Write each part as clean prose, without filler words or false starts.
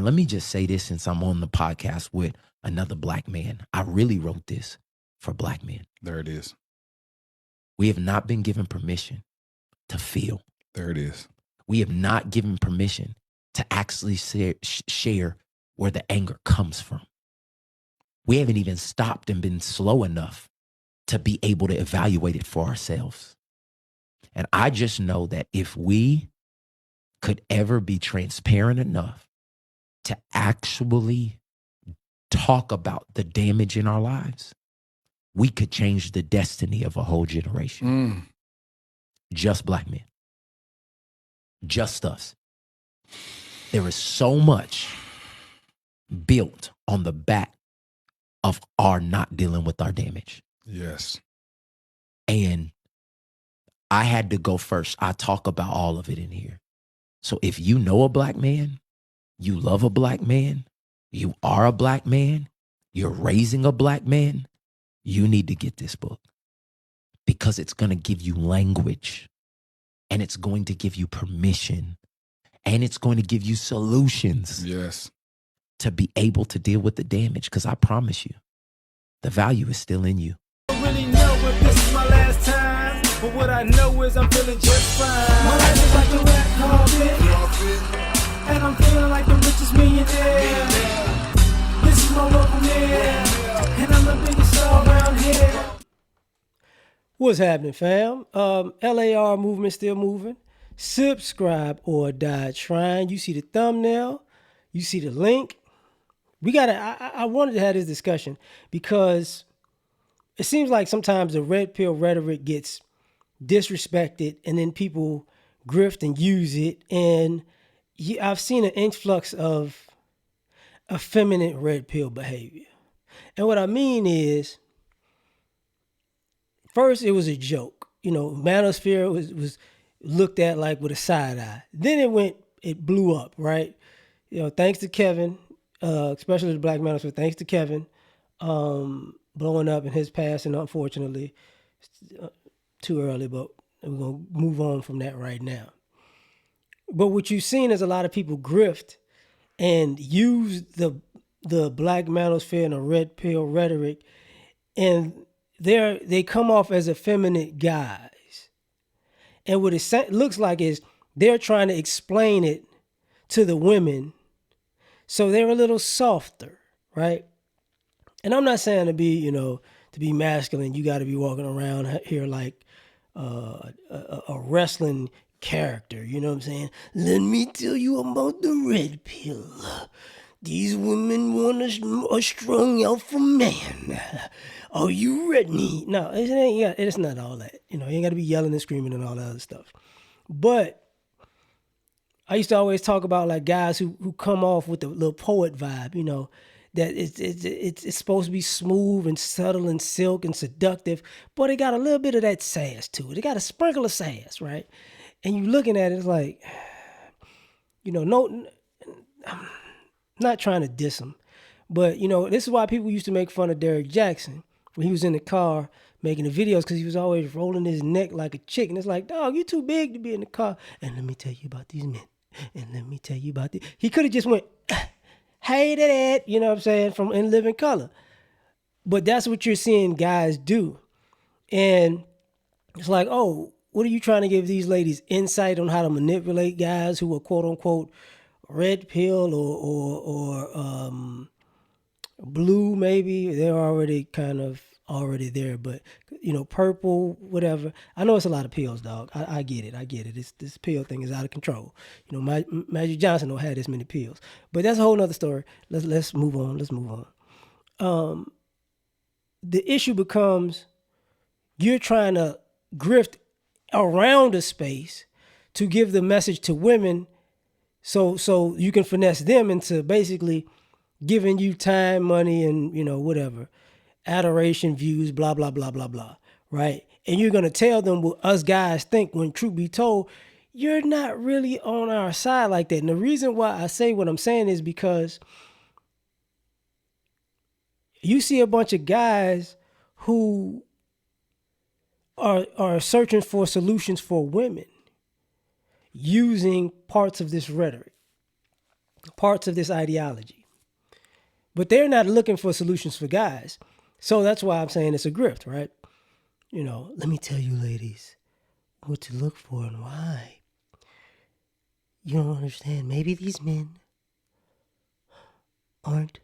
And let me just say this, since I'm on the podcast with another black man. I really wrote this for black men. There it is. We have not been given permission to feel. There it is. We have not given permission to actually share where the anger comes from. We haven't even stopped and been slow enough to be able to evaluate it for ourselves. And I just know that if we could ever be transparent enough to actually talk about the damage in our lives, we could change the destiny of a whole generation. Just black men. Just us. There is so much built on the back of our not dealing with our damage. Yes. And I had to go first. I talk about all of it in here. So if you know a black man, you love a black man, you are a black man, you're raising a black man, you need to get this book, because it's going to give you language, and it's going to give you permission, and it's going to give you solutions. Yes. To be able to deal with the damage, because I promise you, the value is still in you. I don't really know if this is my last time, but what I know is I'm feeling just fine. My life is like a red carpet, and I'm feeling like the richest millionaire. This is my local man, and I'm the biggest star around here. What's happening, fam? L.A.R. movement still moving. Subscribe or die trying. You see the thumbnail, you see the link. I wanted to have this discussion because it seems like sometimes the red pill rhetoric gets disrespected, and then people grift and use it. And I've seen an influx of effeminate red pill behavior. And what I mean is, first it was a joke. Manosphere was looked at like with a side eye. Then it blew up, right? Thanks to Kevin, especially the Black Manosphere, thanks to Kevin, blowing up and his passing, unfortunately. Too early, but we're going to move on from that right now. But what you've seen is a lot of people grift and use the Black Manosphere and the red pill rhetoric, and they come off as effeminate guys. And what it looks like is they're trying to explain it to the women, so they're a little softer, right? And I'm not saying to be masculine, you got to be walking around here like a wrestling character, you know what I'm saying? Let me tell you about the red pill. These women want a strong alpha man. Are you ready? No, it's not all that. You ain't got to be yelling and screaming and all that other stuff. But I used to always talk about like guys who come off with the little poet vibe, that it's supposed to be smooth and subtle and silk and seductive, but it got a little bit of that sass to it. It got a sprinkle of sass, right? And you looking at it, it's like, no, I'm not trying to diss him, but this is why people used to make fun of Derek Jackson when he was in the car making the videos, because he was always rolling his neck like a chick, and it's like, dog, you too big to be in the car. And let me tell you about these men. And let me tell you about this. He could have just went, hated it, you know what I'm saying, from In Living Color. But that's what you're seeing guys do. And it's like, oh, what are you trying to give these ladies insight on how to manipulate guys who are quote unquote red pill or blue maybe? They're already kind of there, but purple, whatever. I know it's a lot of pills, dog. I get it. This pill thing is out of control. Magic Johnson don't have this many pills, but that's a whole nother story. Let's move on. The issue becomes you're trying to grift around a space to give the message to women, so you can finesse them into basically giving you time, money, and whatever. Adoration, views, blah, blah, blah, blah, blah, right? And you're going to tell them what us guys think when truth be told, you're not really on our side like that. And the reason why I say what I'm saying is because you see a bunch of guys who are searching for solutions for women using parts of this rhetoric. parts of this ideology. But they're not looking for solutions for guys. So that's why I'm saying it's a grift, right? Let me tell you, ladies, what to look for and why. You don't understand. Maybe these men aren't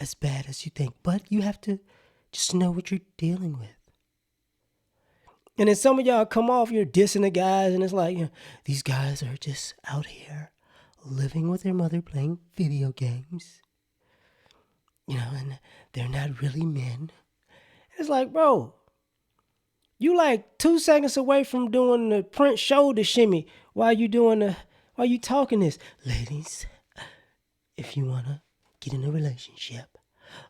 as bad as you think, but you have to just know what you're dealing with. And then some of y'all come off, you're dissing the guys, and it's like, these guys are just out here living with their mother playing video games. And they're not really men. It's like, bro, you like 2 seconds away from doing the Prince shoulder shimmy while you talking this. Ladies, if you want to get in a relationship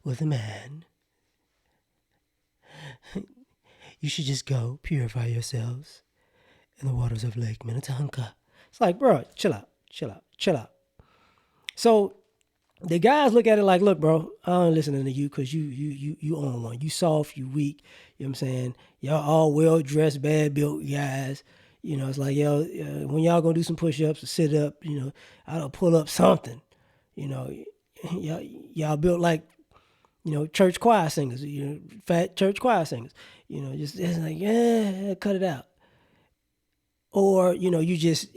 with a man, you should just go purify yourselves in the waters of Lake Minnetonka. It's like, bro, chill out. So the guys look at it like, look, bro, I ain't listening to you because you own one. You soft, you weak. You know what I'm saying? Y'all all well-dressed, bad-built guys. It's like, when y'all gonna do some push-ups or sit up, I don't pull up something. Y'all built like, church choir singers, fat church choir singers. Just it's like, cut it out. Or, you just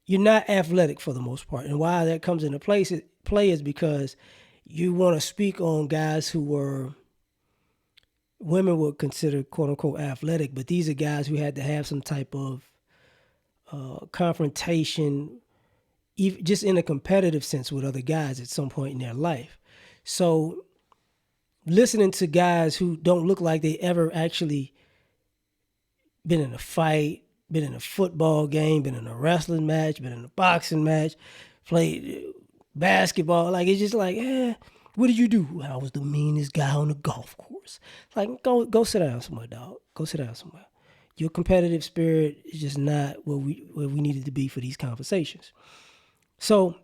you're not athletic for the most part. And why that comes into play is because you want to speak on guys who women would consider quote unquote athletic, but these are guys who had to have some type of confrontation, even just in a competitive sense with other guys at some point in their life. So listening to guys who don't look like they ever actually been in a fight, been in a football game, been in a wrestling match, been in a boxing match, played basketball. Like, it's just like, what did you do? I was the meanest guy on the golf course. Like, go sit down somewhere, dog. Go sit down somewhere. Your competitive spirit is just not where we needed to be for these conversations. So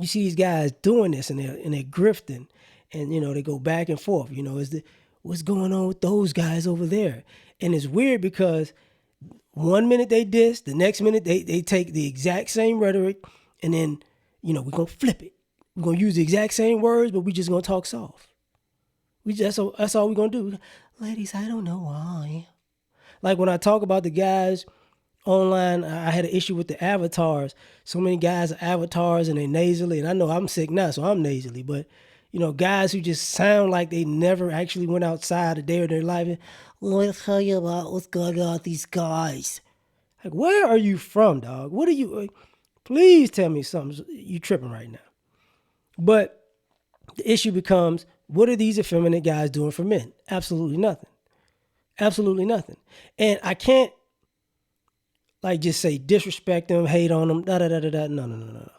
you see these guys doing this and they're grifting, and they go back and forth. What's going on with those guys over there? And it's weird because 1 minute they diss, the next minute they take the exact same rhetoric, and then we're gonna flip it. We're gonna use the exact same words, but we just gonna talk soft. That's all we're gonna do. Ladies, I don't know why. Like when I talk about the guys online, I had an issue with the avatars. So many guys are avatars and they nasally, and I know I'm sick now, so I'm nasally, but guys who just sound like they never actually went outside a day of their life. And, let me tell you about what's going on with these guys. Like, where are you from, dog? What are you? Please tell me something. You tripping right now. But the issue becomes, what are these effeminate guys doing for men? Absolutely nothing. Absolutely nothing. And I can't just say disrespect them, hate on them, da-da-da-da-da. No.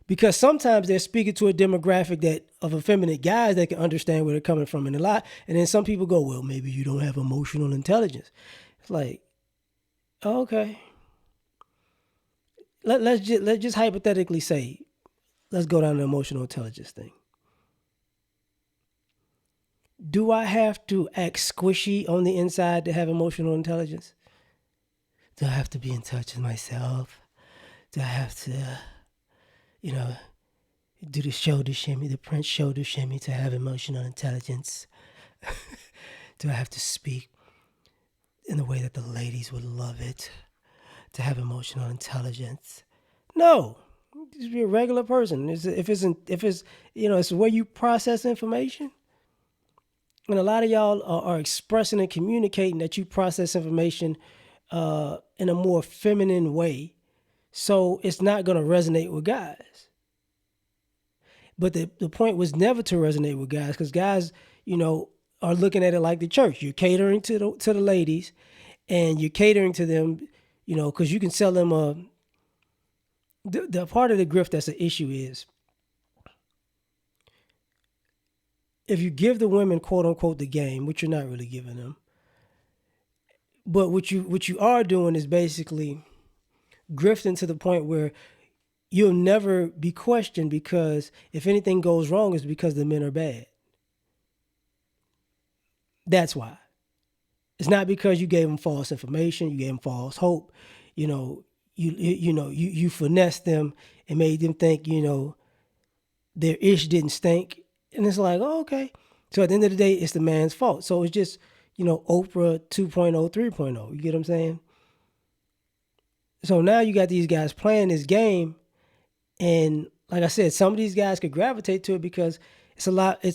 Because sometimes they're speaking to a demographic of effeminate guys that can understand where they're coming from and a lot. And then some people go, well, maybe you don't have emotional intelligence. It's like, okay. Let's just hypothetically say, let's go down the emotional intelligence thing. Do I have to act squishy on the inside to have emotional intelligence? Do I have to be in touch with myself? Do I have to, do the shoulder shimmy, the Prince shoulder shimmy to have emotional intelligence? Do I have to speak in the way that the ladies would love it to have emotional intelligence? No. Just be a regular person. If it's it's where you process information. And a lot of y'all are expressing and communicating that you process information in a more feminine way. So it's not going to resonate with guys. But the point was never to resonate with guys, because guys, are looking at it like the church. You're catering to the ladies, and you're catering to them, because you can sell them the part of the grift that's an issue is, if you give the women quote unquote the game, which you're not really giving them, but what you are doing is basically grifting to the point where you'll never be questioned, because if anything goes wrong, it's because the men are bad. That's why. It's not because you gave them false information, you gave them false hope. You you finessed them and made them think, their ish didn't stink. And it's like, oh, okay. So at the end of the day, it's the man's fault. So it's just, Oprah 2.0, 3.0. You get what I'm saying? So now you got these guys playing this game. And like I said, some of these guys could gravitate to it because it's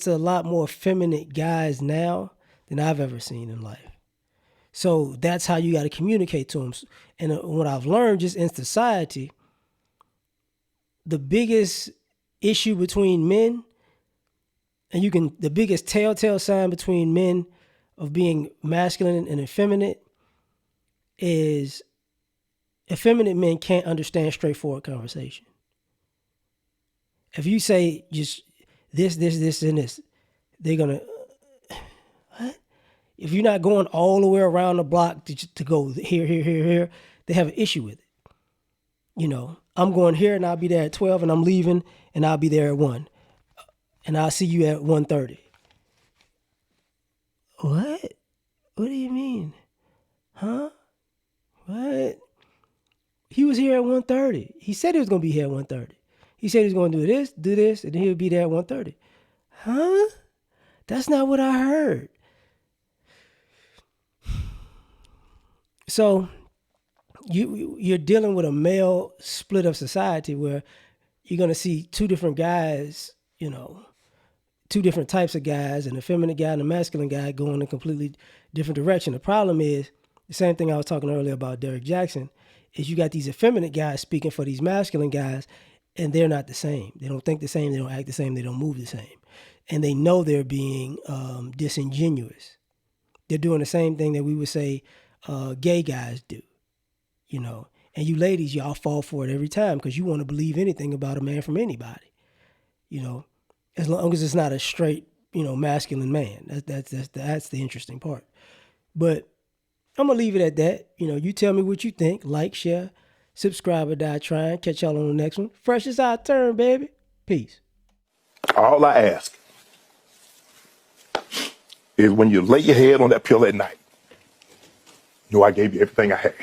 a lot more effeminate guys now than I've ever seen in life. So that's how you got to communicate to them. And what I've learned just in society, the biggest issue between men, and the biggest telltale sign between men of being masculine and effeminate is effeminate men can't understand straightforward conversation. If you say just this, and this, they're going to, what? If you're not going all the way around the block to go here, they have an issue with it. I'm going here and I'll be there at 12 and I'm leaving and I'll be there at 1. And I'll see you at 1:30. What? What do you mean? Huh? What? He was here at 1:30. He said he was going to be here at 1:30. He said he was going to do this, and then he'll be there at 1:30. Huh? That's not what I heard. So you're dealing with a male split of society where you're going to see two different guys, two different types of guys, an effeminate guy and a masculine guy going in a completely different direction. The problem is, the same thing I was talking earlier about Derek Jackson, is you got these effeminate guys speaking for these masculine guys, and they're not the same. They don't think the same. They don't act the same. They don't move the same. And they know they're being disingenuous. They're doing the same thing that we would say gay guys do, And you ladies, y'all fall for it every time because you want to believe anything about a man from anybody, as long as it's not a straight, masculine man. That's the interesting part. But I'm going to leave it at that. You tell me what you think. Like, share, subscribe, or die trying. Catch y'all on the next one. Fresh is our turn, baby. Peace. All I ask is when you lay your head on that pill at night, I gave you everything I had.